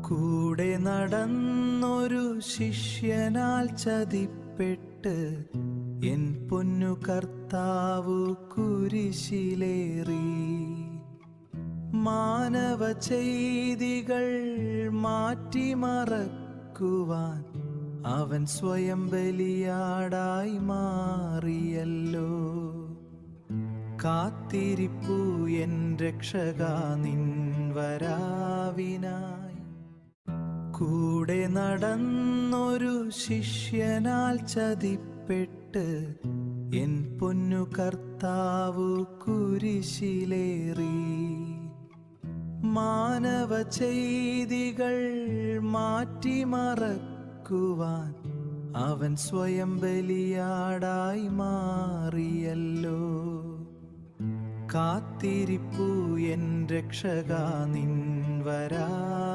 കൂടെ നടന്നൊരു ശിഷ്യനാൽ ചതിപ്പെട്ട് എൻ പൊന്നു കർത്താവു കുരിശിലേറി. മാനവ ചെയ്തികൾ മാറ്റിമറക്കുവാൻ അവൻ സ്വയം ബലിയാടായി മാറിയല്ലോ. കാത്തിരിപ്പു എൻ രക്ഷകാ നിൻ വരാവിനായി. കൂടെ നടന്നൊരു ശിഷ്യനാൽ ചതിപ്പെട്ട് എൻ പൊന്നു കർത്താവു കുരിശിലേറി. മാനവ ചെയ്തികൾ മാറ്റിമറക്കുവാൻ അവൻ സ്വയം ബലിയാടായി മാറിയല്ലോ. കാത്തിരിപ്പു എൻ രക്ഷകാ നിൻ വരാ